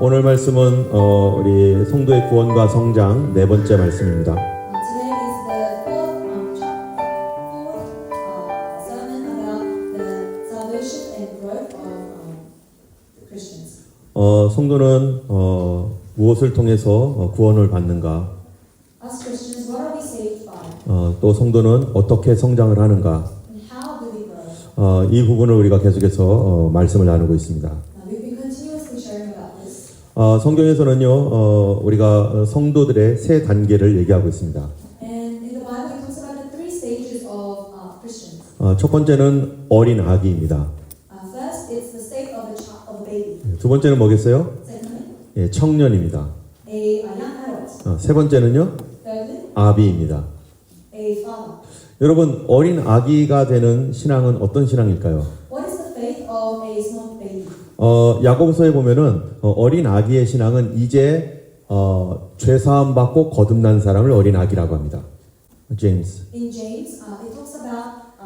오늘 말씀은 우리 성도의 구원과 성장 네 번째 말씀입니다. Today is the fourth sermon about the salvation and growth of the Christians. 성도는 무엇을 통해서 구원을 받는가? As Christians, what are we saved by? 또 성도는 어떻게 성장을 하는가? And how do we grow? 이 부분을 우리가 계속해서 말씀을 나누고 있습니다. We've been continuously sharing about this. 성경에서는요, 우리가 성도들의 세 단계를 얘기하고 있습니다. And in the Bible, it talks about the three stages of Christians. 첫 번째는 어린 아기입니다. First, it's the state of a baby. 두 번째는 뭐겠어요? Secondly, 청년입니다. a young adult. 세 번째는요, Thirdly, 아비입니다. a father. 여러분, 어린 아기가 되는 신앙은 어떤 신앙일까요? What is the faith of a small baby? 야고보서에 보면은 어린 아기의 신앙은 이제 죄 사함 받고 거듭난 사람을 어린 아기라고 합니다. 제임스. In James, it talks about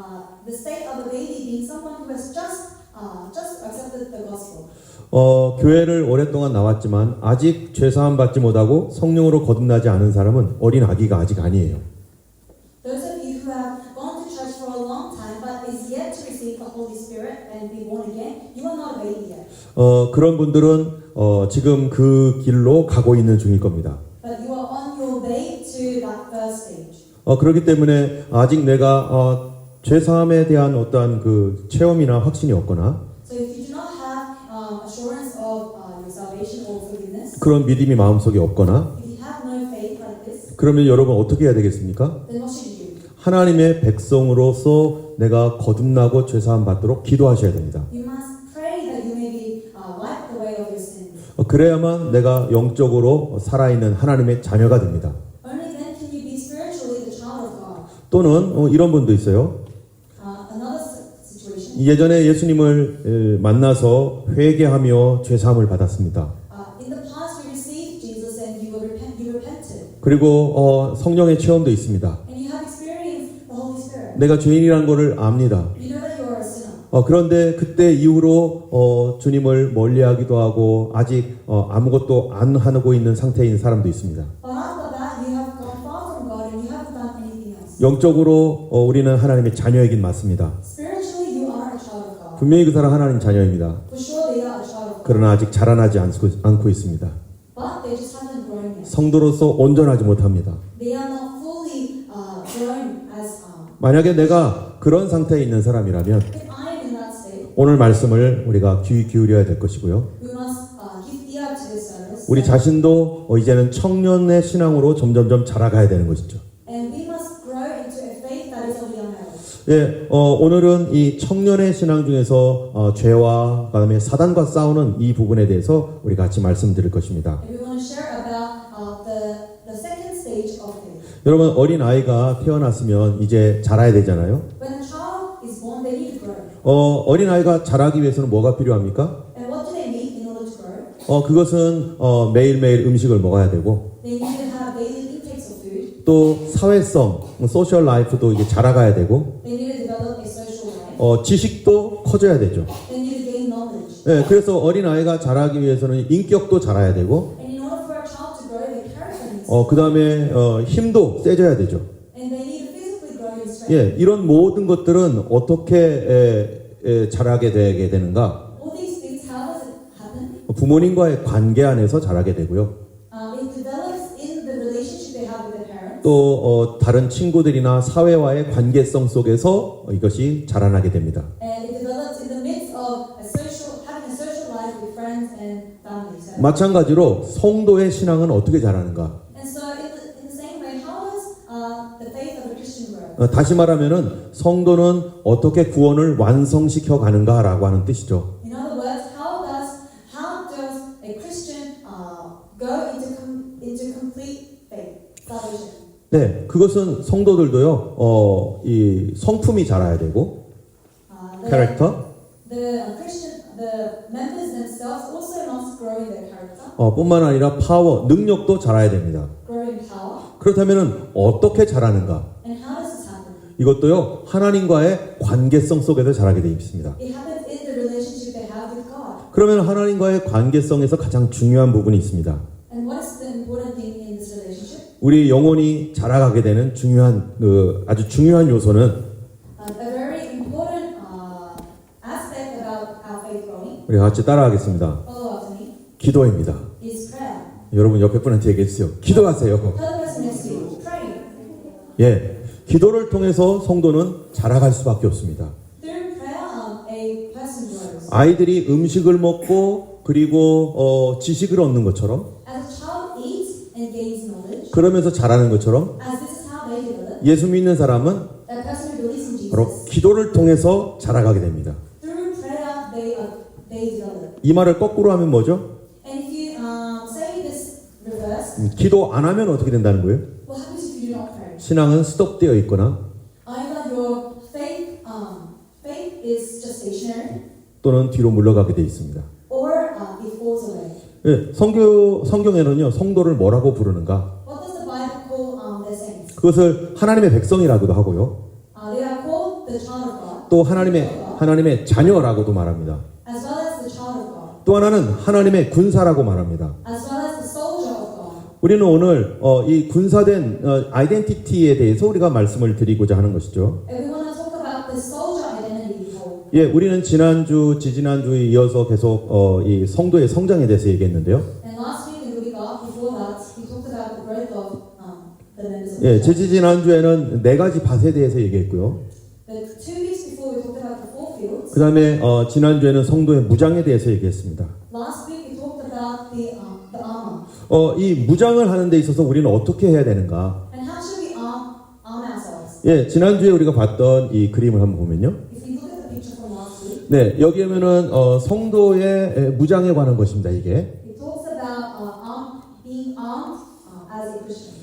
the state of a baby being someone who has just accepted the gospel. 교회를 오랫동안 나왔지만 아직 죄 사함 받지 못하고 성령으로 거듭나지 않은 사람은 어린 아기가 아직 아니에요. Those of you who have gone to church for a long time but is yet to receive the Holy Spirit and be born again, you are not a baby yet. 그런 분들은 지금 그 길로 가고 있는 중일 겁니다. But you are on your way to that first stage. 그렇기 때문에 아직 내가 죄 사함에 대한 어떠한 그 체험이나 확신이 없거나 So if you do not have assurance of your salvation or forgiveness, 그런 믿음이 마음속에 없거나 if you have no faith like this, 그러면 여러분 어떻게 해야 되겠습니까? then what should you do? 하나님의 백성으로서 내가 거듭나고 죄 사함 받도록 기도하셔야 됩니다. You must pray that you may be wiped away of your sins. 그래야만 내가 영적으로 살아있는 하나님의 자녀가 됩니다. Only then can you be spiritually the child of God. 또는 이런 분도 있어요. Another situation. 예전에 예수님을 만나서 회개하며 죄 사함을 받았습니다. In the past, you received Jesus and you repented. 그리고 성령의 체험도 있습니다. And you have experienced the Holy Spirit. 내가 죄인이라는 것을 압니다. You know that you are a sinner. 그런데 그때 이후로 주님을 멀리하기도 하고 아직 아무것도 안 하고 있는 상태인 사람도 있습니다. But after that, you have gone far from God and you haven't done anything else. 영적으로 우리는 하나님의 자녀이긴 맞습니다. Spiritually, you are a child of God. 분명히 그 사람 하나님 자녀입니다. For sure, they are a child of God. 그러나 아직 자라나지 않고 있습니다. But they just haven't grown yet. 성도로서 온전하지 못합니다. They are not fully grown as. 만약에 내가 그런 상태에 있는 사람이라면 If I am in that state, 오늘 말씀을 우리가 귀 기울여야 될 것이고요. we must give ear to this service. 우리 자신도 이제는 청년의 신앙으로 점점점 자라가야 되는 것이죠. And we must grow into a faith that is of young adults. 예, 오늘은 이 청년의 신앙 중에서 죄와 그다음에 사단과 싸우는 이 부분에 대해서 우리 같이 말씀드릴 것입니다. And we want to share about the second stage of faith. 여러분 어린 아이가 태어났으면 이제 자라야 되잖아요. When a child is born, they need to grow. 어린 아이가 자라기 위해서는 뭐가 필요합니까? And what do they need in order to grow? 그것은 매일매일 음식을 먹어야 되고 They need to have daily intakes of food. 또 사회성, 소셜 라이프도 이게 자라가야 되고 They need to develop a social life. 지식도 커져야 되죠. They need to gain knowledge. 예, 그래서 어린 아이가 자라기 위해서는 인격도 자라야 되고, And in order for a child to grow, their character needs to 그 다음에 힘도 세져야 되죠. and they need to physically grow in strength. 예, 이런 모든 것들은 어떻게 자라게 되게 되는가? All these things, how does it happen? 부모님과의 관계 안에서 자라게 되고요. It develops in the relationship they have with their parents. 또 다른 친구들이나 사회와의 관계성 속에서 이것이 자라나게 됩니다. And it develops in the midst of having a social life with friends and families. 마찬가지로 성도의 신앙은 어떻게 자라는가? And so, in the same way, how does the faith of a Christian grow? 다시 말하면은 성도는 어떻게 구원을 완성시켜 가는가라고 하는 뜻이죠. In other words, how does a Christian go into complete faith, salvation? 네, 그것은 성도들도요. 이 성품이 자라야 되고, 캐릭터. The members themselves also must grow in their character, 뿐만 아니라 파워, 능력도 자라야 됩니다. grow in power. 그렇다면은 어떻게 자라는가? And how does this happen? 이것도요 하나님과의 관계성 속에서 자라게 되어 있습니다. It happens in the relationship they have with God. 그러면 하나님과의 관계성에서 가장 중요한 부분이 있습니다. And what is the important thing in this relationship? 우리 영혼이 자라가게 되는 중요한 아주 중요한 요소는 A very important aspect about our faith growing, 우리 같이 따라하겠습니다. follow up to me, 기도입니다. is prayer. 여러분 옆에 분한테 얘기해 주세요. 기도하세요. Tell the person next to you, pray. 예, 기도를 통해서 성도는 자라갈 수밖에 없습니다. Through prayer, a person grows. 아이들이 음식을 먹고 그리고 지식을 얻는 것처럼 As a child eats and gains knowledge, 그러면서 자라는 것처럼 as this is how they develop, 예수 믿는 사람은 that person who believes in 바로 Jesus, 기도를 통해서 자라가게 됩니다. through prayer, they develop. 이 말을 거꾸로 하면 뭐죠? And if you say this reverse, 기도 안 하면 어떻게 된다는 거예요? what happens if you do not pray? 신앙은 스톱되어 있거나 Either your faith is just stationary, 또는 뒤로 물러가게 되어 있습니다. or it falls away. 예, 성경에는요 성도를 뭐라고 부르는가? What does the Bible call their saints? 그것을 하나님의 백성이라고도 하고요. They are called the child of God, 또 하나님의 자녀라고도 말합니다. as well as the child of God, 또 하나는 하나님의 군사라고 말합니다. as well as the soldier of God. 우리는 오늘 이 군사된 아이덴티티에 대해서 우리가 말씀을 드리고자 하는 것이죠. And we want to talk about the soldier identity before. 예, 우리는 지난주, 지지난주에 이어서 계속 이 성도의 성장에 대해서 얘기했는데요. And last week and the week before that, we talked about the growth of the members of 예, the church. 지지난주에는 4가지 밭에 대해서 얘기했고요. The 2 weeks before, we talked about the 4 fields. 그 다음에 지난주에는 성도의 무장에 대해서 얘기했습니다. Last week, we talked about the armor. 이 무장을 하는 데 있어서 우리는 어떻게 해야 되는가? And how should we arm ourselves? 예, 지난주에 우리가 봤던 이 그림을 한번 보면요. If you look at the picture from last week, 네, 여기 보면은 성도의 무장에 관한 것입니다, 이게. it talks about being armed as a Christian.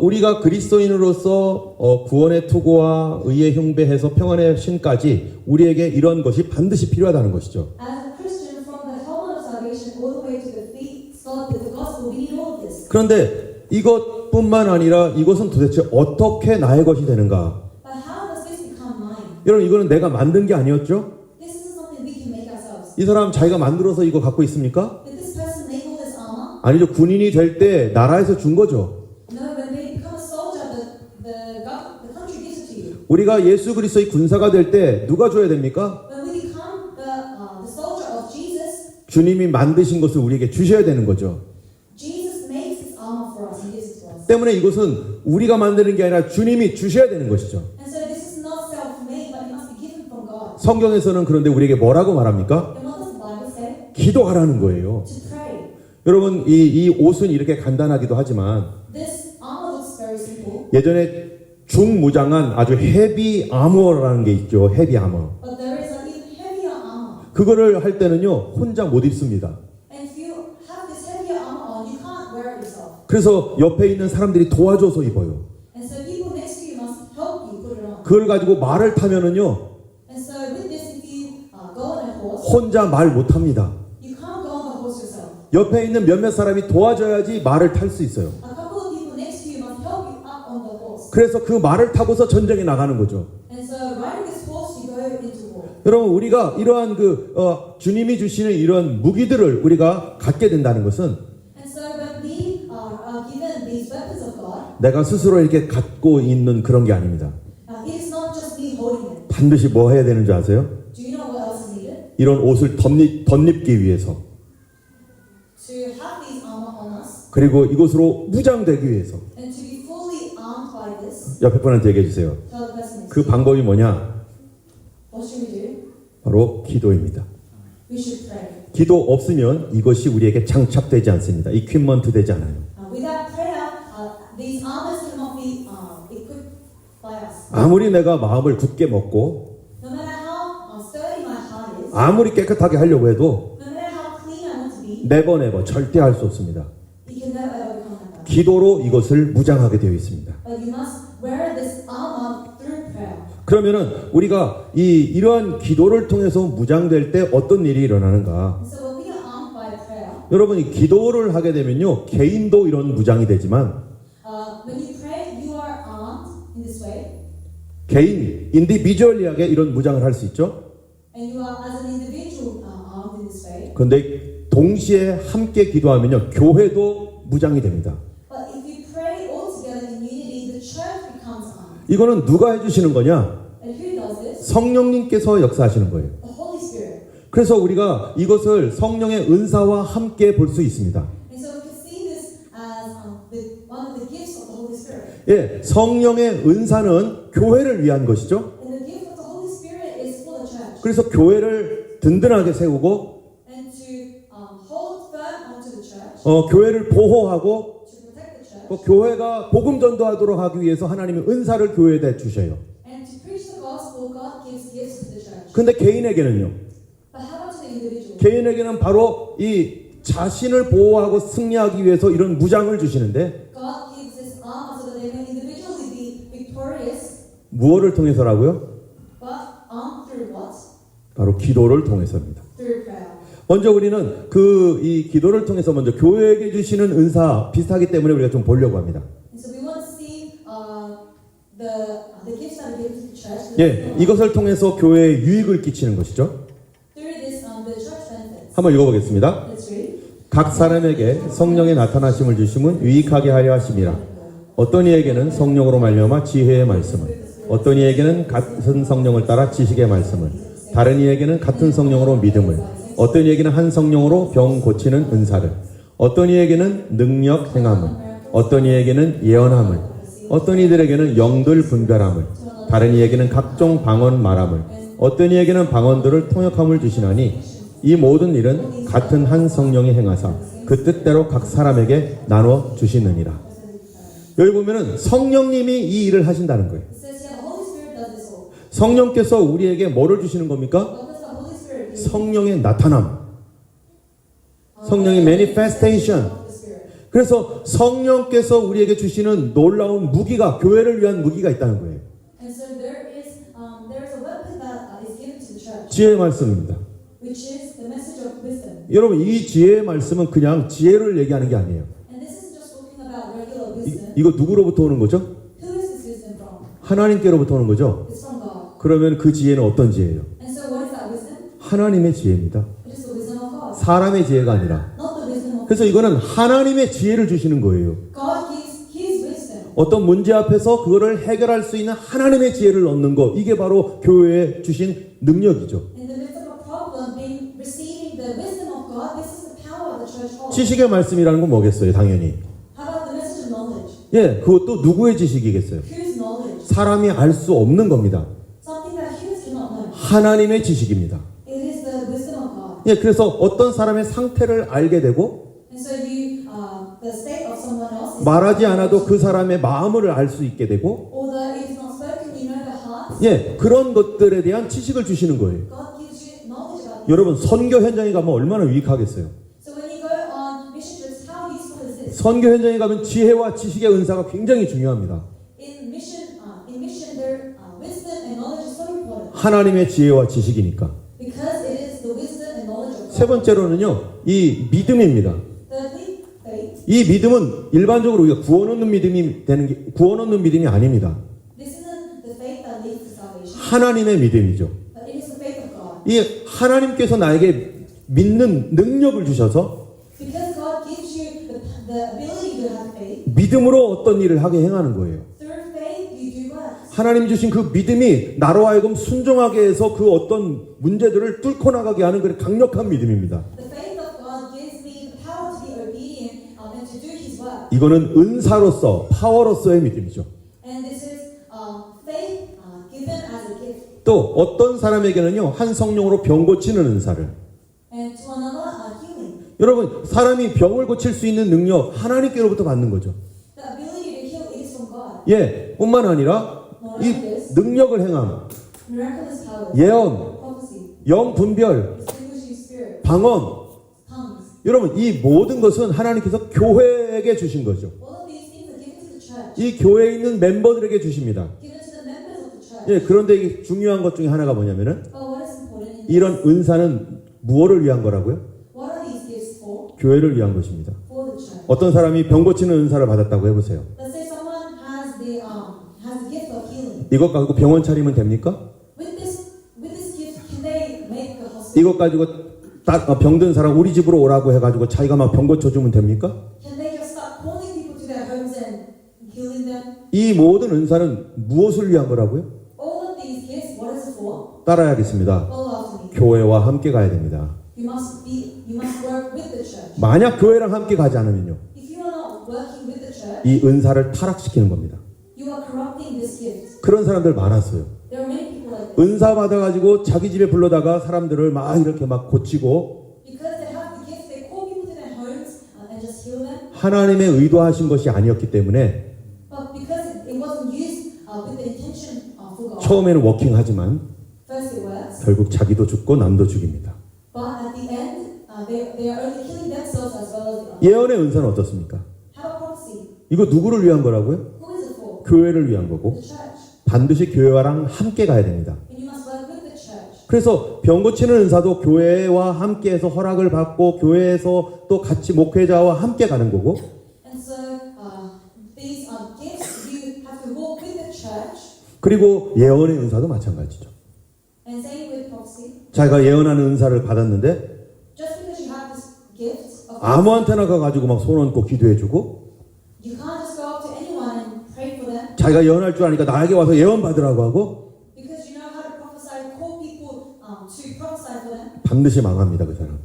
우리가 그리스도인으로서 구원의 투구와 의의 흉배해서 평안의 신까지 우리에게 이런 것이 반드시 필요하다는 것이죠. As a Christian, from the helmet of salvation all the way to the feet, start with the gospel, we need all of this. 그런데 이것뿐만 아니라 이것은 도대체 어떻게 나의 것이 되는가? But how does this become mine? 여러분, 이거는 내가 만든 게 아니었죠? This isn't something we can make ourselves. 이 사람 자기가 만들어서 이거 갖고 있습니까? Did this person make all this armor? 아니죠. 군인이 될 때 나라에서 준 거죠. No, when they become a soldier, the country gives it to you. 우리가 예수 그리스도의 군사가 될 때 누가 줘야 됩니까? When we become the soldier of Jesus, 주님이 만드신 것을 우리에게 주셔야 되는 거죠. Jesus makes this armor for us and gives it to us. 때문에 이것은 우리가 만드는 게 아니라 주님이 주셔야 되는 것이죠. And so this is not self-made, but it must be given from God. 성경에서는 그런데 우리에게 뭐라고 말합니까? And what does the Bible say? 기도하라는 거예요. To pray. 여러분, 이 옷은 이렇게 간단하기도 하지만 This armor looks very simple, 예전에 중무장한 아주 헤비 아머라는 게 있죠. 헤비 아머. but there is an even heavier armor. 그거를 할 때는요, 혼자 못 입습니다. And if you have this heavier armor on, you can't wear it yourself. 그래서 옆에 있는 사람들이 도와줘서 입어요. And so people next to you must help you put it on. 그걸 가지고 말을 타면은요, And so with this, if you go on a horse, 혼자 말 못 합니다. you can't go on the horse yourself. 옆에 있는 몇몇 사람이 도와줘야지 말을 탈 수 있어요. A couple of people next to you must help you up on the horse. 그래서 그 말을 타고서 전쟁에 나가는 거죠. And so riding this horse, you go into war. 여러분, 우리가 이러한 주님이 주시는 이런 무기들을 우리가 갖게 된다는 것은 And so when we are given these weapons of God, 내가 스스로 이렇게 갖고 있는 그런 게 아닙니다. it is not just me holding it. 반드시 뭐 해야 되는 줄 아세요? Do you know what else is needed? 이런 옷을 덧입기 위해서, To have these armor on us 그리고 이것으로 무장되기 위해서. and to be fully armed by this. 옆에 분한테 얘기해 주세요. Tell the person next 그 to you. 방법이 뭐냐? What should we do? 바로 기도입니다. We should pray. 기도 없으면 이것이 우리에게 장착되지 않습니다. 이퀴먼트 되지 않아요. Without prayer, these armors cannot be equipped by us. 아무리 내가 마음을 굳게 먹고 No matter how sturdy my heart is, 아무리 깨끗하게 하려고 해도 no matter how clean I want to be, 네버 절대 할 수 없습니다. you can never ever become like that. 기도로 이것을 무장하게 되어 있습니다. But you must wear this armor through prayer. 그러면은 우리가 이러한 기도를 통해서 무장될 때 어떤 일이 일어나는가? And so when we are armed by prayer, 여러분이 기도를 하게 되면요, 개인도 이런 무장이 되지만 when you pray, you are armed in this way, 개인 인디비주얼리하게 이런 무장을 할 수 있죠. and you are as an individual armed in this 그런데 동시에 함께 기도하면요, 교회도 무장이 됩니다. But if you pray all together in unity, the church becomes armed. 이거는 누가 해주시는 거냐? And who does this? 성령님께서 역사하시는 거예요. The Holy Spirit. 그래서 우리가 이것을 성령의 은사와 함께 볼 수 있습니다. And so we can see this as one of the gifts of the Holy Spirit. 예, 성령의 은사는 교회를 위한 것이죠. And the gift of the Holy Spirit is for the church. 그래서 교회를 든든하게 세우고 And to hold firm onto the church, 교회를 보호하고 to protect the church, 또 교회가 복음 전도하도록 하기 위해서 하나님의 은사를 교회에 주셔요. and to preach the gospel, God gives gifts to the church. 근데 개인에게는요. But how about to the individual? 개인에게는 바로 이 자신을 보호하고 승리하기 위해서 이런 무장을 주시는데 God gives this armor so that they may individually be victorious, 무엇을 통해서라고요? but through what? 바로 기도를 통해서입니다. Through prayer. 먼저 우리는 이 기도를 통해서 먼저 교회에게 주시는 은사 비슷하기 때문에 우리가 좀 보려고 합니다. And so we want to see the gifts that are given to the church. 예, 이것을 통해서 교회에 유익을 끼치는 것이죠. Through this, the church benefits. 한번 읽어보겠습니다. Let's read. 각 사람에게 성령의 나타나심을 주심은 유익하게 하려 하심이라. 어떤 이에게는 성령으로 말미암아 지혜의 말씀을, 어떤 이에게는 같은 성령을 따라 지식의 말씀을, 다른 이에게는 같은 성령으로 믿음을, 어떤 이에게는 한 성령으로 병 고치는 은사를, 어떤 이에게는 능력 행함을, 어떤 이에게는 예언함을, 어떤 이들에게는 영들 분별함을, 다른 이에게는 각종 방언 말함을, 어떤 이에게는 방언들을 통역함을 주시나니 이 모든 일은 같은 한 성령이 행하사 그 뜻대로 각 사람에게 나눠 주시느니라. 여기 보면은 성령님이 이 일을 하신다는 거예요. It says here the Holy Spirit does this all. 성령께서 우리에게 뭐를 주시는 겁니까? What does the Holy Spirit do? 성령의 나타남. 성령의 manifestation. Of the Spirit. 그래서 성령께서 우리에게 주시는 놀라운 무기가, 교회를 위한 무기가 있다는 거예요. And so there is a weapon that is given to the church, 지혜의 말씀입니다. which is the message of wisdom. 여러분, 이 지혜의 말씀은 그냥 지혜를 얘기하는 게 아니에요. And this isn't just talking about regular wisdom. 이거 누구로부터 오는 거죠? Who is this wisdom from? 하나님께로부터 오는 거죠. It's from God. 그러면 그 지혜는 어떤 지혜예요? And so what is that wisdom? 하나님의 지혜입니다. It is the wisdom of God, 사람의 지혜가 아니라. not the wisdom of 그래서 이거는 하나님의 지혜를 주시는 거예요. God gives His wisdom. 어떤 문제 앞에서 그거를 해결할 수 있는 하나님의 지혜를 얻는 것, 이게 바로 교회에 주신 능력이죠. In the midst of a problem, receiving the wisdom of God, this is the power of the church hall. 지식의 말씀이라는 건 뭐겠어요? 당연히. How about the message of knowledge? 예, 그것도 누구의 지식이겠어요? Whose knowledge? 사람이 알 수 없는 겁니다. Something that humans cannot know. 하나님의 지식입니다. It is the wisdom of God. 예, 그래서 어떤 사람의 상태를 알게 되고 And so the state of someone else is, 말하지 않아도 그 사람의 마음을 알 수 있게 되고, although it is not spoken, you know the heart. 예, 그런 것들에 대한 지식을 주시는 거예요. God gives you knowledge about it. 여러분, 선교 현장에 가면 얼마나 유익하겠어요? So when you go on mission trips, how useful is this? 선교 현장에 가면 지혜와 지식의 은사가 굉장히 중요합니다. In mission, their wisdom and knowledge is so important 하나님의 지혜와 지식이니까. because it is the wisdom and knowledge of 세 God. 번째로는요, 이 믿음입니다. Thirdly, faith. 이 믿음은 일반적으로 우리가 구원 얻는 믿음이 되는 게 구원 얻는 믿음이 아닙니다. This isn't the faith that leads to salvation, 하나님의 믿음이죠. but it is the faith of God. 이 하나님께서 나에게 믿는 능력을 주셔서 Because God gives you the ability to have faith. 믿음으로 어떤 일을 하게 행하는 거예요. Through faith, you do what? 하나님 주신 그 믿음이 나로 하여금 순종하게 해서 그 어떤 문제들을 뚫고 나가게 하는 그런 강력한 믿음입니다. The faith of God gives me the power to be obedient and to do His work. 이거는 은사로서 파워로서의 믿음이죠. And this is faith given as a gift. 또 어떤 사람에게는요, 한 성령으로 병 고치는 은사를. And to another, healing. 여러분, 사람이 병을 고칠 수 있는 능력 하나님께로부터 받는 거죠. The ability to heal is from God. 예, 뿐만 아니라 이 능력을 행함, Miraculous powers. 예언, Prophecy. 영 분별, Distinguishing spirit. 방언. Tongues. 여러분, 이 모든 것은 하나님께서 교회에게 주신 거죠. All of these things are given to the church. 이 교회에 있는 멤버들에게 주십니다. Given to the members of the church. 예, 그런데 이게 중요한 것 중에 하나가 뭐냐면은 But what is important in 이런 은사는 무엇을 위한 거라고요? what are these gifts for? 교회를 위한 것입니다. For the church. 어떤 사람이 병 고치는 은사를 받았다고 해보세요. Let's say someone has the gift of healing. 이것 가지고 병원 차리면 됩니까? With this gift, can they make a hospital? 이것 가지고 병든 사람 우리 집으로 오라고 해가지고 자기가 막 병 고쳐주면 됩니까? Can they just start calling people to their homes and healing them? 이 모든 은사는 무엇을 위한 거라고요? All of these gifts, what is it for? 따라야겠습니다. Follow after me. 교회와 함께 가야 됩니다. You must work with the church. 만약 교회랑 함께 가지 않으면요, If you are not working with the church, 이 은사를 타락시키는 겁니다. you are corrupting this gift. 그런 사람들 많았어요. There are many people like this. 은사 받아가지고 자기 집에 불러다가 사람들을 막 이렇게 막 고치고 Because they have the gift, they call people to their homes and just heal them. 하나님의 의도하신 것이 아니었기 때문에 But because it wasn't used with the intention for God, 처음에는 워킹하지만 first it works, 결국 자기도 죽고 남도 죽입니다. but at the end, they are only killing themselves as well as the others. 예언의 은사는 어떻습니까? How about prophecy? 이거 누구를 위한 거라고요? Who is it for? 교회를 위한 거고 The church. 반드시 교회와랑 함께 가야 됩니다. And you must work with the church. 그래서 병 고치는 은사도 교회와 함께해서 허락을 받고 교회에서 또 같이 목회자와 함께 가는 거고 And so these gifts, you have to walk with the church. 그리고 예언의 은사도 마찬가지죠. And same with prophecy. 자기가 예언하는 은사를 받았는데 Just because you have this gift of 아무한테나 가가지고 막 손 얹고 기도해주고 you can't just go up to anyone and pray for them 자기가 예언할 줄 아니까 나에게 와서 예언 받으라고 하고 because you know how to prophesy, call people to prophesy for them 반드시 망합니다. 그 사람.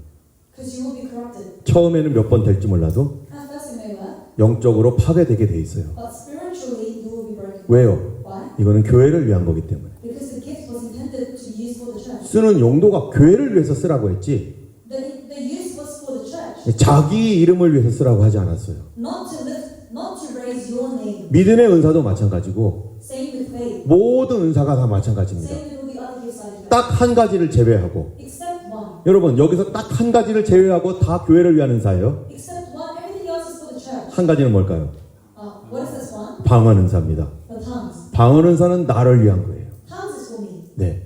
because you will be corrupted. 처음에는 몇 번 될지 몰라도 At first it may work, 영적으로 파괴되게 돼 있어요. but spiritually you will be broken. 왜요? Why? 이거는 교회를 위한 거기 때문에. Because the gift was intended to use for the church. 쓰는 용도가 교회를 위해서 쓰라고 했지 The use was for the church, 자기 이름을 위해서 쓰라고 하지 않았어요. not to raise your name. 믿음의 은사도 마찬가지고 Same with faith. 모든 은사가 다 마찬가지입니다. Same with all the other gifts I have. 딱 한 가지를 제외하고 Except one. 여러분 여기서 딱 한 가지를 제외하고 다 교회를 위한 은사예요. Except one. Everything else is for the church. 한 가지는 뭘까요? What is this one? 방언 은사입니다. The tongues. 방언 은사는 나를 위한 거예요. Tongues is for me. 네.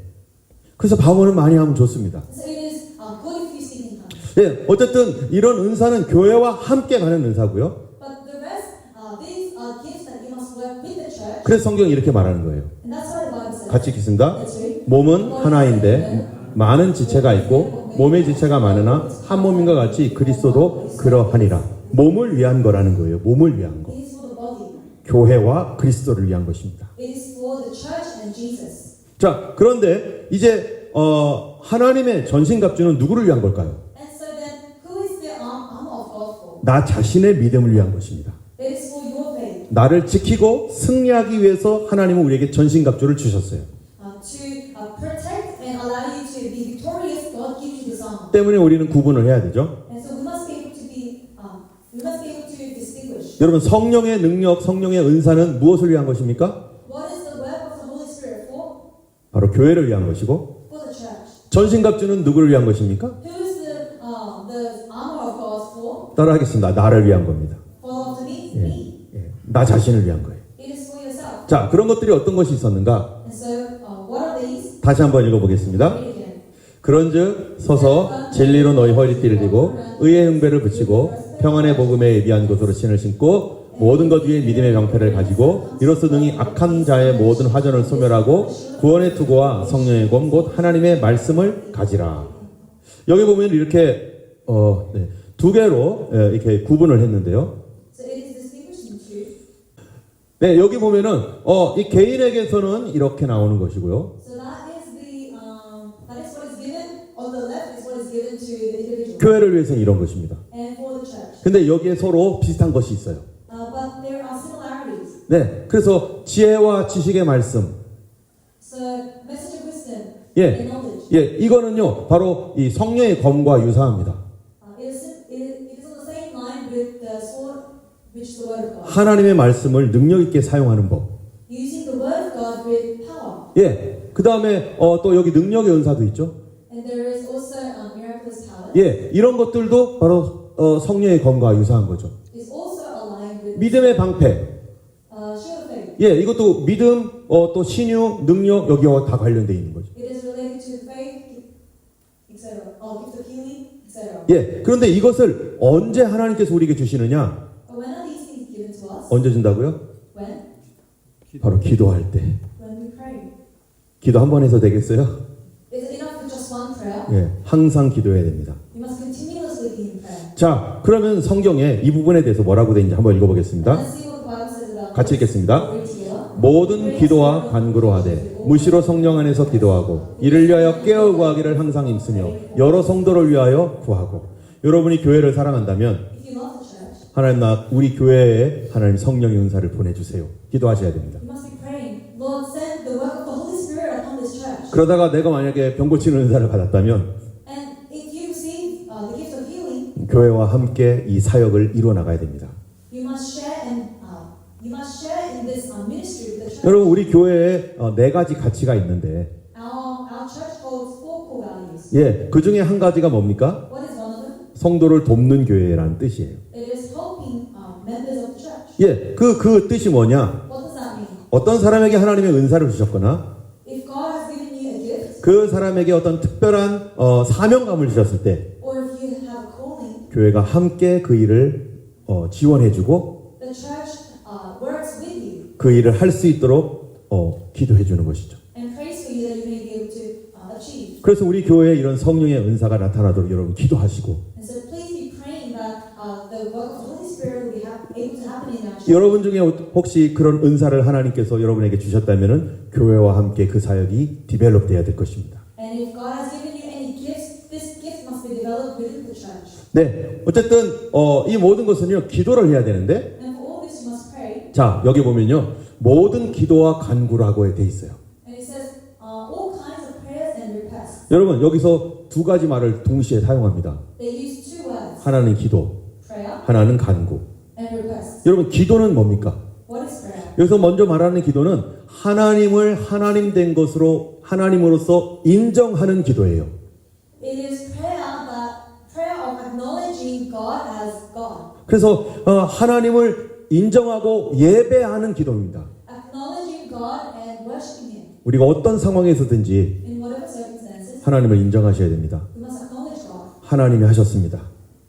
그래서 방언을 많이 하면 좋습니다. So it is good if you speak in tongues. 네, 어쨌든 이런 은사는 교회와 함께 가는 은사고요. But the rest, these are gifts that you must work with the church. 그래서 성경이 이렇게 말하는 거예요. And that's what the Bible says. 같이 읽겠습니다. Let's read. 몸은 하나인데 많은 지체가 있고 몸의 지체가 많으나 한 몸인 것 같이 그리스도도 그러하니라. 몸을 위한 거라는 거예요. 몸을 위한 거. It is for the body. 교회와 그리스도를 위한 것입니다. It is for the church and Jesus. 자, 그런데 이제 하나님의 전신갑주는 누구를 위한 걸까요? And so then, who is the armor of God for? 나 자신의 믿음을 위한 것입니다. It is for your faith. 나를 지키고 승리하기 위해서 하나님은 우리에게 전신갑주를 주셨어요. To protect and allow you to be victorious, God gives you this armor. 때문에 우리는 구분을 해야 되죠. And so we must be able to distinguish. 여러분 성령의 능력, 성령의 은사는 무엇을 위한 것입니까? What is the work of the Holy Spirit for? 바로 교회를 위한 것이고 For the church. 전신갑주는 누구를 위한 것입니까? Who is the armor of God for? 따라하겠습니다. 나를 위한 겁니다. Follow after me. Me. 예, 나 자신을 위한 거예요. It is for yourself. 자, 그런 것들이 어떤 것이 있었는가? And so, what are these? 다시 한번 읽어보겠습니다. Read again. 그런즉 서서 진리로 너희 허리띠를 띠고 의의 흥배를 붙이고 평안의 복음에 예비한 것으로 신을 신고 모든 것 위에 믿음의 병폐를 가지고 이로써 능히 악한 자의 모든 화전을 소멸하고 구원의 투구와 성령의 검 곧 하나님의 말씀을 가지라. 여기 보면 이렇게 두 개로 이렇게 구분을 했는데요. So it is distinguished in two. 네, 여기 보면은 이 개인에게서는 이렇게 나오는 것이고요. So that is what is given on the left is what is given to the individual. 교회를 위해서는 이런 것입니다. And for the church. 근데 여기에 서로 비슷한 것이 있어요. But there are similarities. 네, 그래서 지혜와 지식의 말씀. So message of wisdom 예, and knowledge. 예, 이거는요 바로 이 성령의 검과 유사합니다. It is on the same line with the sword, which is the word of God. 하나님의 말씀을 능력 있게 사용하는 법. Using the word of God with power. 예, 그 다음에 또 여기 능력의 은사도 있죠. And there is also miraculous power. 예, 이런 것들도 바로 성령의 검과 유사한 거죠. Is also aligned with 믿음의 방패. shield of faith. 예, 이것도 믿음, 또 신유, 능력 여기와 다 관련되어 있는 거죠. It is related to faith, etc. Gift of healing, etc. 예, 그런데 이것을 언제 하나님께서 우리에게 주시느냐? But when are these things given to us? 언제 준다고요? When? 바로 기도할 때. When we pray. 기도 한 번 해서 되겠어요? Is it enough with just one prayer? 예, 항상 기도해야 됩니다. You 자, 그러면 성경에 이 부분에 대해서 뭐라고 되어 있는지 한번 읽어보겠습니다. Let's see what the Bible says about 같이 읽겠습니다. Read together. 모든 기도와 간구로 하되 무시로 성령 안에서 기도하고 이를 위하여 깨어 구하기를 항상 힘쓰며 여러 성도를 위하여 구하고. 여러분이 교회를 사랑한다면 If you love the church, 하나님 우리 교회에 하나님 성령의 은사를 보내주세요. 기도하셔야 됩니다. you must be praying, Lord, send the work of the Holy Spirit upon this church. 그러다가 내가 만약에 병 고치는 은사를 받았다면 And if you receive the gift of healing, 교회와 함께 이 사역을 이루어 나가야 됩니다. you must share in this ministry with the church. 여러분 우리 교회에 네 가지 가치가 있는데 Our church holds 4 core values. 예, 그 중에 한 가지가 뭡니까? What is one of them? 성도를 돕는 교회라는 뜻이에요. It is helping members of the church. 예, 그 뜻이 뭐냐? What does that mean? 어떤 사람에게 하나님의 은사를 주셨거나 If God has given you a gift, 그 사람에게 어떤 특별한 사명감을 주셨을 때 or if you have a calling, 교회가 함께 그 일을 지원해주고 the church works with you 그 일을 할 수 있도록 기도해 주는 것이죠. and prays for you that you may be able to achieve. 그래서 우리 교회에 이런 성령의 은사가 나타나도록 여러분 기도하시고 And so please be praying that the work of the Holy Spirit will be able to happen in our church. 여러분 중에 혹시 그런 은사를 하나님께서 여러분에게 주셨다면 교회와 함께 그 사역이 디벨롭 돼야 될 것입니다. And if God has given you any gifts, this gift must be developed within the church. 네, 어쨌든 이 모든 것은요 기도를 해야 되는데 And for all this you must pray. 자 여기 보면요 모든 기도와 간구라고 돼 있어요. And it says all kinds of prayers and requests. 여러분 여기서 두 가지 말을 동시에 사용합니다. They use 2 words, 하나는 기도, prayer 하나는 간구. and request. 여러분 기도는 뭡니까? What is prayer? 여기서 먼저 말하는 기도는 하나님을 하나님 된 것으로 하나님으로서 인정하는 기도예요. It is prayer of acknowledging God as God. 그래서 하나님을 인정하고 예배하는 기도입니다. Acknowledging God and worshiping Him 우리가 어떤 상황에서든지 in whatever circumstances. 하나님을 인정하셔야 됩니다. We must acknowledge God. 하나님이 하셨습니다.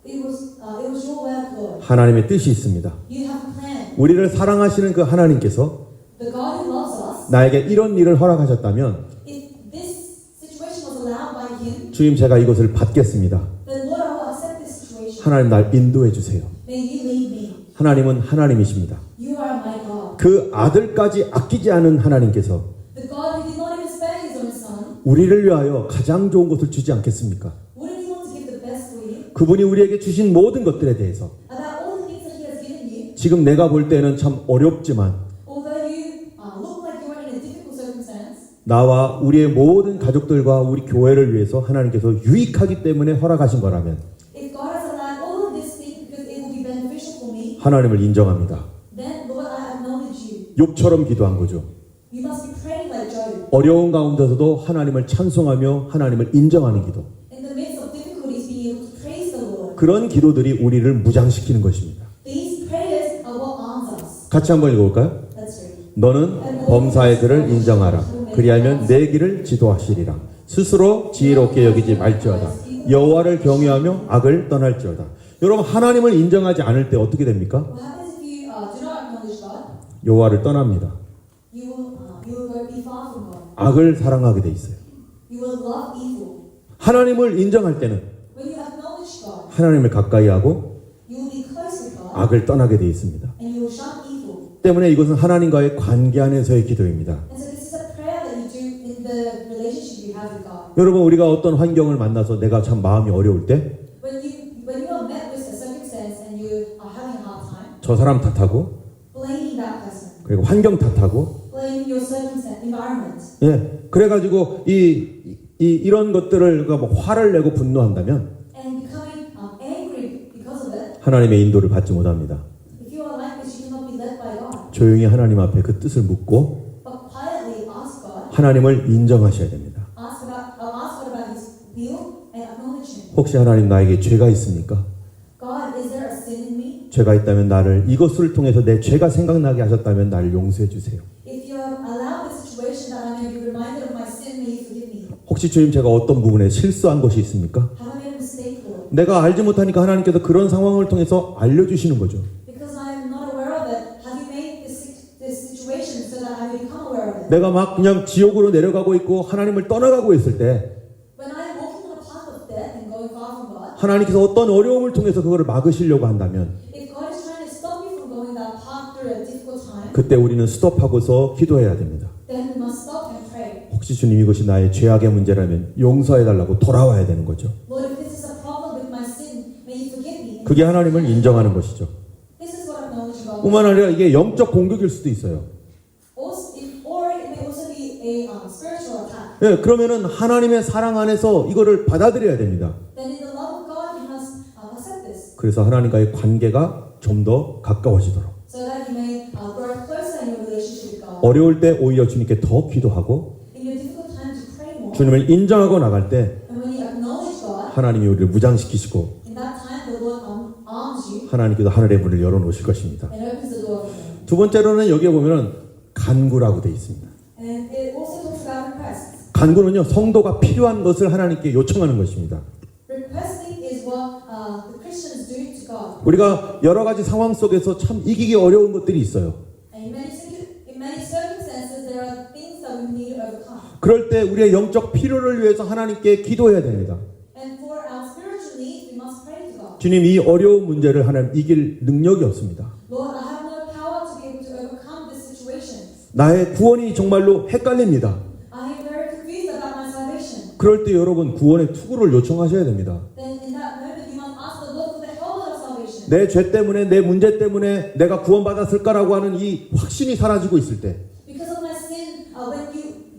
It was your work, Lord. 하나님의 뜻이 있습니다. You have a plan. 우리를 사랑하시는 그 하나님께서 The God who loves us. 나에게 이런 일을 허락하셨다면 If this situation was allowed by Him, 주님 제가 이것을 받겠습니다. then Lord, I will accept this situation. 하나님 날 인도해 주세요. May You lead me. 하나님은 하나님이십니다. You are my God. 그 아들까지 아끼지 않은 하나님께서 The God who did not even spare His own Son. 우리를 위하여 가장 좋은 것을 주지 않겠습니까? Wouldn't He want to give the best for you? 그분이 우리에게 주신 모든 것들에 대해서 About all the things that He has given you, 지금 내가 볼 때는 참 어렵지만 although you look like you are in a difficult circumstance, 나와 우리의 모든 가족들과 우리 교회를 위해서 하나님께서 유익하기 때문에 허락하신 거라면 if God has allowed all of this thing because it will be beneficial for me, 하나님을 인정합니다. then Lord, I acknowledge You. 욥처럼 기도한 거죠. You must be praying like Job. 어려운 가운데서도 하나님을 찬송하며 하나님을 인정하는 기도. In the midst of difficulties, being able to praise the Lord. 그런 기도들이 우리를 무장시키는 것입니다. These prayers are what arms us. 같이 한번 읽어볼까요? Let's read. 너는 범사의 그를 인정하라. 그리하면 내 길을 지도하시리라. 스스로 지혜롭게 여기지 말지어다. 여호와를 경외하며 악을 떠날지어다. 여러분 하나님을 인정하지 않을 때 어떻게 됩니까? What happens if you do not acknowledge God? 여호와를 떠납니다. You will be far from God. 악을 사랑하게 돼 있어요. You will love evil. 하나님을 인정할 때는 When you acknowledge God, 하나님을 가까이 하고 you will be close with God, 악을 떠나게 돼 있습니다. and you will shun evil. 때문에 이것은 하나님과의 관계 안에서의 기도입니다. And so this is a prayer that you do in the relationship you have with God. 여러분 우리가 어떤 환경을 만나서 내가 참 마음이 어려울 때 When you are met with a circumstance and you are having a hard time, 저 사람 탓하고 blaming that person, 그리고 환경 탓하고 blaming your circumstance, environment, 예 그래가지고 이런 것들을 뭐 화를 내고 분노한다면 and becoming angry because of it, 하나님의 인도를 받지 못합니다. if you are like this, you cannot be led by God. 조용히 하나님 앞에 그 뜻을 묻고 But quietly ask God, 하나님을 인정하셔야 됩니다. ask God about His will and acknowledge Him. 혹시 하나님 나에게 죄가 있습니까? God, is there a sin in me? 죄가 있다면 나를 이것을 통해서 내 죄가 생각나게 하셨다면 나를 용서해 주세요. If you have allowed the situation that I may be reminded of my sin, may You forgive me. 혹시 주님 제가 어떤 부분에 실수한 것이 있습니까? Have I made a mistake, Lord? 내가 알지 못하니까 하나님께서 그런 상황을 통해서 알려주시는 거죠. Because I am not aware of it, have You made this situation so that I may become aware of it? 내가 막 그냥 지옥으로 내려가고 있고 하나님을 떠나가고 있을 때 When I am walking on a path of death and going far from God, 하나님께서 어떤 어려움을 통해서 그거를 막으시려고 한다면 If God is trying to stop you from going that path through a difficult time, 그때 우리는 스톱하고서 기도해야 됩니다. then we must stop and pray. 혹시 주님 이것이 나의 죄악의 문제라면 용서해달라고 돌아와야 되는 거죠. Lord, if this is a problem with my sin, may you forgive me. 그게 하나님을 인정하는 것이죠. This is what I acknowledge about God. 뿐만 아니라 이게 영적 공격일 수도 있어요. Or it may also be a spiritual attack. 예, 그러면은 하나님의 사랑 안에서 이거를 받아들여야 됩니다. Then in the love of God, you must accept this, 그래서 하나님과의 관계가 좀 더 가까워지도록 so that you may grow closer in your relationship with God. 어려울 때 오히려 주님께 더 기도하고 In your difficult time, to pray more. 주님을 인정하고 나갈 때 And when you acknowledge God, 하나님이 우리를 무장시키시고 in that time, the Lord arms you 하나님께서 하늘의 문을 열어놓으실 것입니다. and opens the door for you. 두 번째로는 여기에 보면은 간구라고 되어 있습니다. And it also talks about requests. 간구는요 성도가 필요한 것을 하나님께 요청하는 것입니다. Requesting is what the Christians do to God. 우리가 여러 가지 상황 속에서 참 이기기 어려운 것들이 있어요. And in many circumstances, there are things that we need to overcome. 그럴 때 우리의 영적 필요를 위해서 하나님께 기도해야 됩니다. And for our spiritual needs, we must pray to God. 주님 이 어려운 문제를 하나님 이길 능력이 없습니다. Lord, I have no power to be able to overcome this situation. 나의 구원이 정말로 헷갈립니다. I am very confused about my salvation. 그럴 때 여러분 구원의 투구를 요청하셔야 됩니다. Then in that moment, you must ask the Lord for the help of salvation. 내 죄 때문에 내 문제 때문에 내가 구원받았을까라고 하는 이 확신이 사라지고 있을 때 Because of my sin,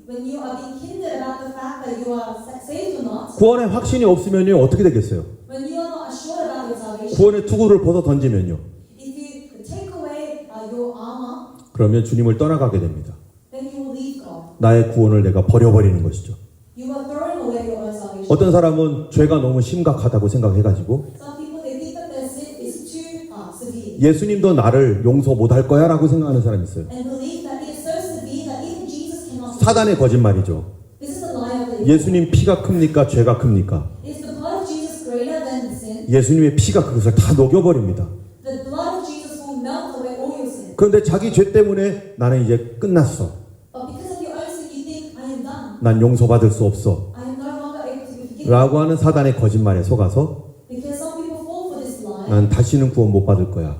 when you are being hindered about the fact that you are saved or not, 구원의 확신이 없으면요 어떻게 되겠어요? when you are not assured about your salvation, 구원의 투구를 벗어 던지면요 if you take away your armor, 그러면 주님을 떠나가게 됩니다. then you will leave God. 나의 구원을 내가 버려버리는 것이죠. You are throwing away your own salvation. 어떤 사람은 죄가 너무 심각하다고 생각해가지고 Some people, they think that their sin is too severe 예수님도 나를 용서 못할 거야 라고 생각하는 사람이 있어요. and believe that it is so severe that even Jesus cannot forgive. 사단의 거짓말이죠. This is the lie of the devil. 예수님 피가 큽니까? 죄가 큽니까? Is the blood of Jesus greater than the sin? 예수님의 피가 그것을 다 녹여버립니다. The blood of Jesus will melt away all your sin. 그런데 자기 죄 때문에 나는 이제 끝났어. But because of your own sin, you think, I am done. 난 용서받을 수 없어. I am no longer able to be forgiven. 라고 하는 사단의 거짓말에 속아서 Because some people fall for this lie, 난 다시는 구원 못 받을 거야.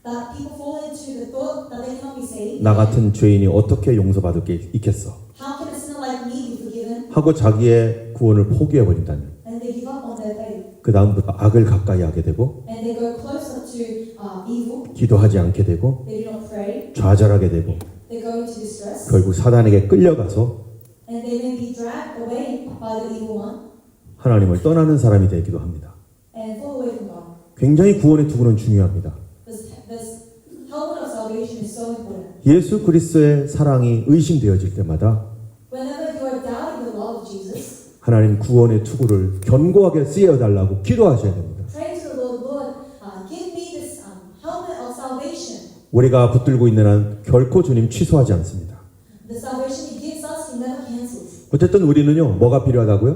that people fall into the thought that they cannot be saved. 나 같은 죄인이 어떻게 용서받을 게 있겠어? How can a sinner like me be forgiven? 하고 자기의 구원을 포기해버린다면 And they give up on their faith. 그 다음부터 악을 가까이 하게 되고 And they go closer to evil. 기도하지 않게 되고 They do not pray. 좌절하게 되고 They go into distress. 결국 사단에게 끌려가서 And they may be dragged away by the evil one 하나님을 떠나는 사람이 되기도 합니다. and fall away from God. 굉장히 구원의 투구는 중요합니다. This helmet of salvation is so important. 예수 그리스도의 사랑이 의심되어질 때마다 Whenever you are doubting the love of Jesus, 하나님 구원의 투구를 견고하게 쓰여달라고 기도하셔야 됩니다. pray to the Lord, Lord, give me this helmet of salvation. 우리가 붙들고 있는 한 결코 주님 취소하지 않습니다. The salvation He gives us, He never cancels. 어쨌든 우리는요 뭐가 필요하다고요?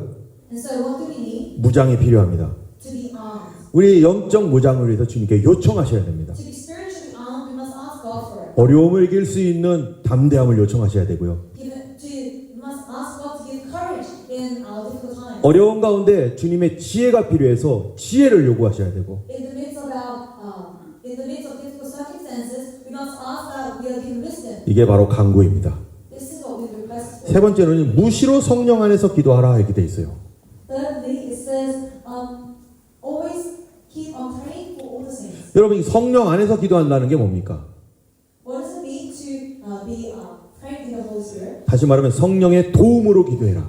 And so what do we need? 무장이 필요합니다. To be armed. 우리 영적 무장을 위해서 주님께 요청하셔야 됩니다. To be spiritually armed, we must ask God for it. 어려움을 이길 수 있는 담대함을 요청하셔야 되고요. We must ask God to give courage in our difficult times. 어려운 가운데 주님의 지혜가 필요해서 지혜를 요구하셔야 되고 In the midst of difficult circumstances, we must ask that we are given wisdom. 이게 바로 간구입니다. This is what we request for. 세 번째는 무시로 성령 안에서 기도하라 이렇게 돼 있어요. Thirdly, it says, always keep on praying for all the saints. 여러분 이 성령 안에서 기도한다는 게 뭡니까? What does it mean to be praying in the Holy Spirit? 다시 말하면 성령의 도움으로 기도해라.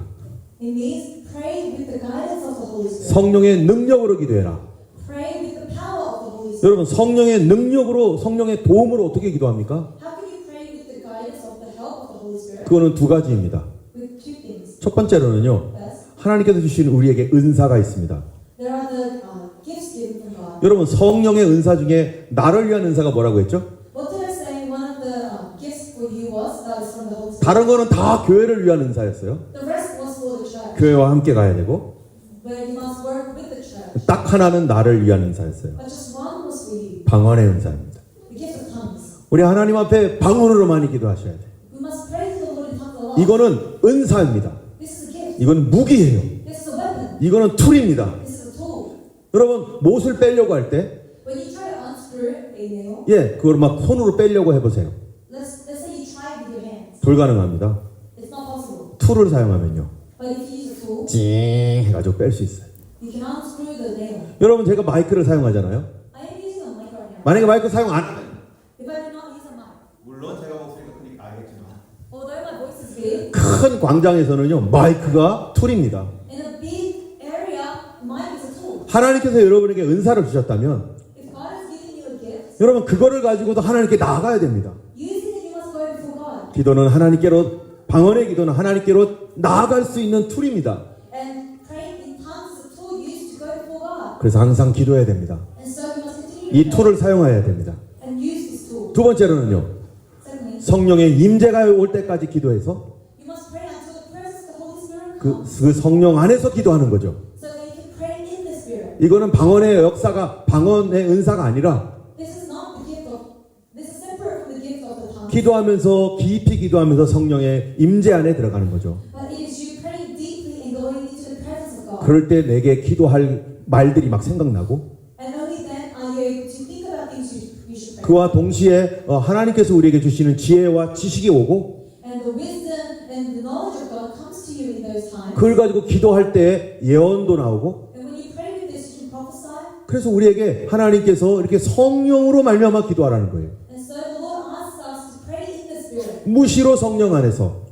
It means pray with the guidance of the Holy Spirit. 성령의 능력으로 기도해라. Pray with the power of the Holy Spirit. 여러분 성령의 능력으로 성령의 도움으로 어떻게 기도합니까? How can you pray with the guidance of the help of the Holy Spirit? 그거는 두 가지입니다. With two things. 첫 번째로는요. First, 하나님께서 주신 우리에게 은사가 있습니다. there are the gifts given from God. 여러분 성령의 은사 중에 나를 위한 은사가 뭐라고 했죠? What did I say? One of the gifts for you was that is from the Holy Spirit. 다른 거는 다 교회를 위한 은사였어요. The rest was for the church. 교회와 함께 가야 되고 Where you must work with the church. 딱 하나는 나를 위한 은사였어요. But just one was for you. 방언의 은사입니다. The gift of tongues. 우리 하나님 앞에 방언으로 많이 기도하셔야 돼요. We must pray to the Lord in tongues a lot. 이거는 은사입니다. This is a gift. 이건 무기예요. This is a weapon. 이거는 툴입니다. This is a tool. 여러분 못을 빼려고 할 때, When you try to unscrew a nail, 예, 그걸 막 손으로 빼려고 해보세요. let's say you try with your hands. 불가능합니다. It's not possible. 툴을 사용하면요, But if you use a tool, 찡 해가지고 뺄 수 있어요. you can unscrew the nail. 여러분 제가 마이크를 사용하잖아요. I am using a mic right now. 만약에 마이크 사용 안 하면, If I do not use a mic, 물론 제가 목소리가 크니까 알겠지만, although my voice is big, 큰 광장에서는요 마이크가 툴입니다. in a big area, mic is a tool. 하나님께서 여러분에게 은사를 주셨다면 If God has given you a gift, 여러분 그거를 가지고도 하나님께 나아가야 됩니다. using it, you must go before God. 기도는 하나님께로, 방언의 기도는 하나님께로 나아갈 수 있는 툴입니다. And praying in tongues is a tool used to go before God. 그래서 항상 기도해야 됩니다. And so you must continue 이 to 툴을 pray 사용해야 됩니다. and use this tool. 두 번째로는요, Secondly, 성령의 임재가 올 때까지 기도해서 you must pray until the presence of the Holy Spirit 그 comes, 성령 안에서 기도하는 거죠. so that you can pray in the Spirit. 이거는 방언의 역사가, 방언의 은사가 아니라 This is not the gift of. This is separate from the gift of the tongue. 기도하면서, 깊이 기도하면서 성령의 임재 안에 들어가는 거죠. But it is you praying deeply and going into the presence of God. 그럴 때 내게 기도할 말들이 막 생각나고, And only then are you able to think about things you should pray. 그와 동시에 하나님께서 우리에게 주시는 지혜와 지식이 오고, And the wisdom and the knowledge of God comes to you in those times. 그걸 가지고 기도할 때 예언도 나오고, And when you pray with this, you can prophesy. 그래서 우리에게 하나님께서 이렇게 성령으로 말미암아 기도하라는 거예요. And so the Lord asks us to pray in the Spirit. 무시로 성령 안에서.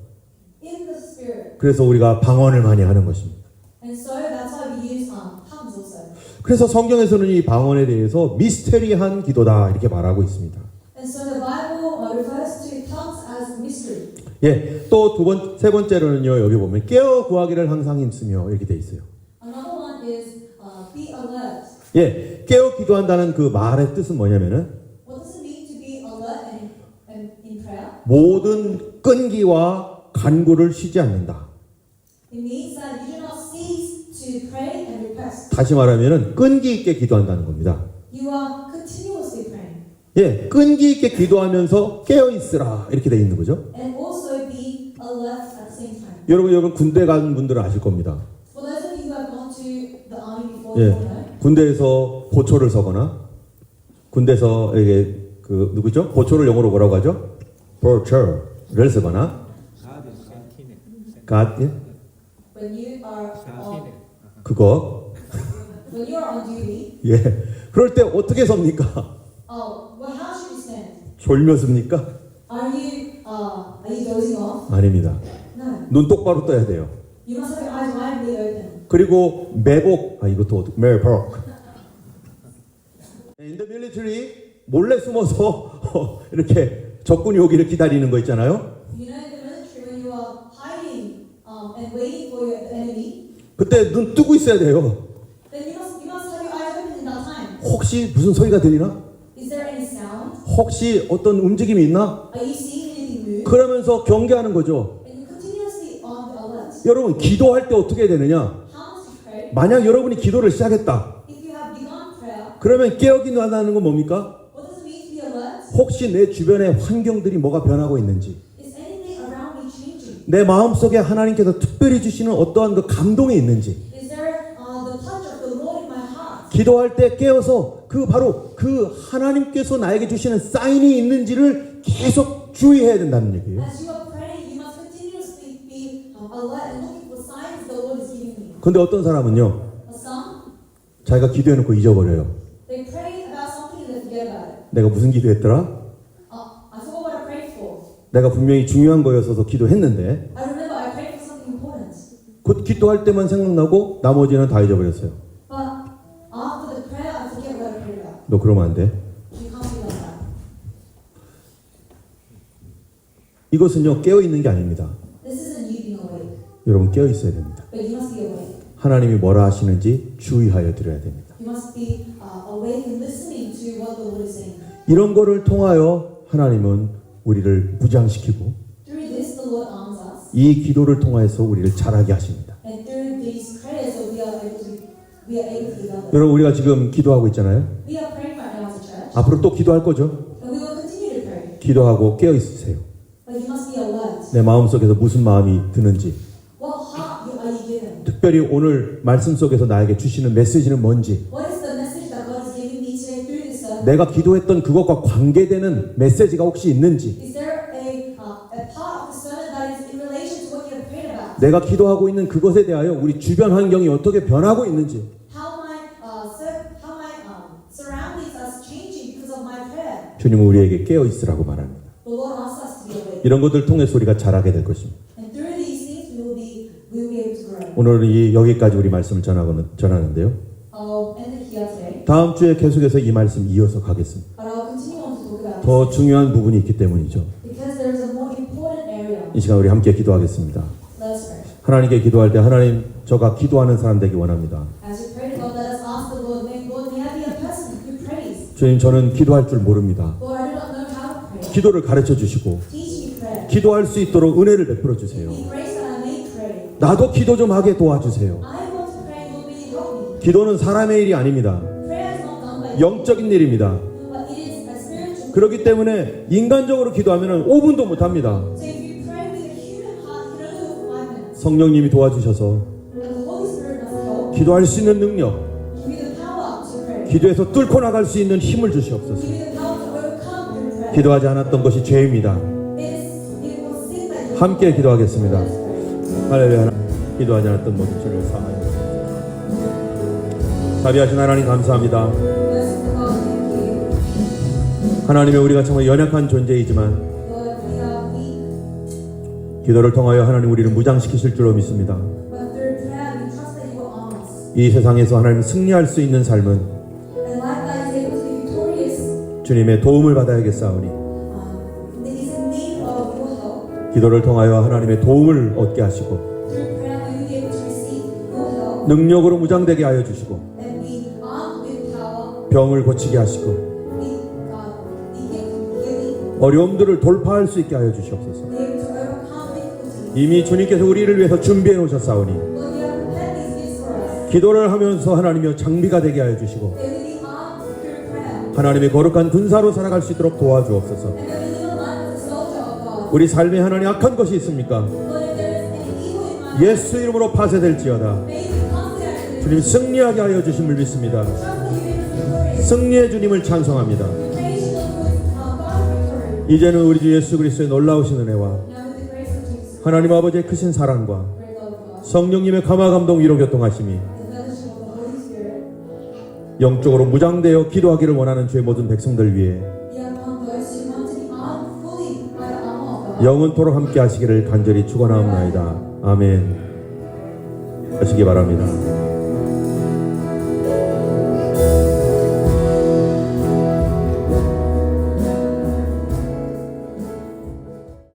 In the Spirit. 그래서 우리가 방언을 많이 하는 것입니다. And so that's why we use tongues also. 그래서 성경에서는 이 방언에 대해서 미스테리한 기도다 이렇게 말하고 있습니다. And so the Bible refers to tongues as mystery. 예, 또 세 번째로는요, 여기 보면 깨어 구하기를 항상 힘쓰며 이렇게 돼 있어요. Another one is be alert. 예, 깨어 기도한다는 그 말의 뜻은 뭐냐면은 What does it mean to be alert and in prayer? 모든 끈기와 간구를 쉬지 않는다. It means that you do not cease to pray and request. 다시 말하면은 끈기 있게 기도한다는 겁니다. You are continuously praying. 예, 끈기 있게 기도하면서 깨어 있으라 이렇게 돼 있는 거죠. And also be alert at the same time. 여러분 군대 간 분들은 아실 겁니다. For those of you who have gone to the army before, 예, you will know. 군대에서 보초를 서거나 군대에서 이게 그 누구죠? 보초를 영어로 뭐라고 하죠? 보초를 서거나 갓, 예? When you are 그거, when you are on duty, 예, 그럴 때 어떻게 섭니까? well, how should you stand? 졸며습니까? Are you dozing off? 아닙니다. No. 눈 똑바로 떠야 돼요. You must have your eyes widely open. 그리고 매복, 이것도 매복. In the military 몰래 숨어서 이렇게 적군이 오기를 기다리는 거 있잖아요. You know, in the military, when you are hiding and waiting for your enemy, 그때 눈 뜨고 있어야 돼요. then you must have your eyes open in that time. 혹시 무슨 소리가 들리나? Is there any sound? 혹시 어떤 움직임이 있나? Are you seeing anything move? 그러면서 경계하는 거죠. And you're continuously on the alert. 여러분 기도할 때 어떻게 해야 되느냐? How must you pray? 만약 여러분이 기도를 시작했다. If you have begun prayer, 그러면 깨어기도한다는 건 뭡니까? what does it mean to be alert? 혹시 내 주변의 환경들이 뭐가 변하고 있는지, Is anything around me changing? 내 마음속에 하나님께서 특별히 주시는 어떠한 그 감동이 있는지, Is there the touch of the Lord in my heart? 기도할 때 깨어서 바로 그 하나님께서 나에게 주시는 사인이 있는지를 계속 주의해야 된다는 얘기예요. As you are praying, you must continuously be alert and looking for signs the Lord is giving you. 근데 어떤 사람은요, Some, 자기가 기도해놓고 잊어버려요. they pray about something and they forget about it. 내가 무슨 기도했더라? I forgot what I prayed for. 내가 분명히 중요한 거였어서 기도했는데, I remember I prayed for something important. 곧 기도할 때만 생각나고 나머지는 다 잊어버렸어요. But after the prayer, I forget what I prayed about. 너 그러면 안 돼. You can't be like that. 이것은요, 깨어있는 게 아닙니다. This isn't you being awake, 여러분 깨어있어야 됩니다. but you must be awake. 하나님이 뭐라 하시는지 주의하여 들어야 됩니다. You must be awake and listening to what the Lord is saying. 이런 거를 통하여 하나님은 우리를 무장시키고 Through this, the Lord arms us, 이 기도를 통하여서 우리를 자라게 하십니다. and through these prayers, we are able to develop. 여러분 우리가 지금 기도하고 있잖아요. We are praying right now as a church, 앞으로 또 기도할 거죠. and we will continue to pray. 기도하고 깨어 있으세요. But you must be alert. 내 마음속에서 무슨 마음이 드는지, What heart are you given? 특별히 오늘 말씀 속에서 나에게 주시는 메시지는 뭔지, What is 내가 기도했던 그것과 관계되는 메시지가 혹시 있는지, Is there a part of the sermon that is in relation to what you have prayed about? 내가 기도하고 있는 그것에 대하여 우리 주변 환경이 어떻게 변하고 있는지, How my surroundings are changing because of my prayer? 주님은 우리에게 깨어 있으라고 말합니다. The Lord asks us to be awake. 이런 것들 통해서 우리가 자라게 될 것입니다. And through these things, we will be able to grow. 오늘은 여기까지 우리 말씀을 전하는데요. I'll end it here today, 다음 주에 계속해서 이 말씀 이어서 가겠습니다. but I'll continue on to talk about 더 중요한 부분이 있기 때문이죠. because there is a more important area. 이 시간 우리 함께 기도하겠습니다. Let's pray. 하나님께 기도할 때 하나님, 저가 기도하는 사람 되기 원합니다. As we pray to God, let us ask the Lord, may I be a person who prays. 주님, 저는 기도할 줄 모릅니다. Lord, I do not know how to pray. 기도를 가르쳐 주시고 Teach me prayer. 기도할 수 있도록 은혜를 베풀어 주세요. Give me grace that I may pray. 나도 기도 좀 하게 도와주세요. I want to pray, Lord, may you help me. 기도는 사람의 일이 아닙니다. Prayer is not done by 영적인 일입니다. but it is a spiritual. 그렇기 때문에 인간적으로 기도하면 5분도 못합니다. So if you pray with a human heart, you can only do it for 5 minutes. 성령님이 도와주셔서 And the Holy Spirit must help. 기도할 수 있는 능력, Give me the power to pray. 기도에서 뚫고 나갈 수 있는 힘을 주시옵소서. Give me the power to overcome through prayer. 기도하지 않았던 것이 죄입니다. It was sin that you 함께 기도하겠습니다. Let's pray. 할렐루야. 기도하지 않았던 모든 죄를 사하여 자비하신 하나님 감사합니다. Blessed God, thank you. 하나님의 우리가 정말 연약한 존재이지만 Lord, we are weak, 기도를 통하여 하나님 우리를 무장시키실 줄로 믿습니다. but through prayer we trust that you will arm us. 이 세상에서 하나님 승리할 수 있는 삶은 And life that is able to be victorious 주님의 도움을 받아야겠사오니 is in need of your help. 기도를 통하여 하나님의 도움을 얻게 하시고 Through prayer we will be able to receive your help 능력으로 무장되게 하여 주시고 and be armed with power. 병을 고치게 하시고 Be given healing, 어려움들을 돌파할 수 있게 하여 주시옵소서. be able to overcome difficulties. 이미 주님께서 우리를 위해서 준비해 놓으셨사오니 Lord, you have prepared these gifts for us. 기도를 하면서 하나님여 장비가 되게 하여 주시고 They will be armed through prayer. 하나님의 거룩한 군사로 살아갈 수 있도록 도와주옵소서. And they will live a life as a soldier of God. 우리 삶에 하나님 악한 것이 있습니까? Lord, if there is any evil in my life, 예수 이름으로 파쇄될지어다. may you cast it out. 주님 승리하게 하여 주심을 믿습니다. Trust that you make us victorious. 승리의 주님을 찬송합니다. Praise you, Lord, with God victory. 이제는 우리 주 예수 그리스도의 놀라우신 은혜와 Now with the grace of Jesus, 하나님 아버지의 크신 사랑과 great love of God, 성령님의 감화 감동 위로 교통하심이 the fellowship of the Holy Spirit, 영적으로 무장되어 기도하기를 원하는 주의 모든 백성들 위해 be upon those who want to be armed fully by the armor of God. 영원토록 함께 하시기를 간절히 축원하옵나이다. 아멘. 하시기 바랍니다.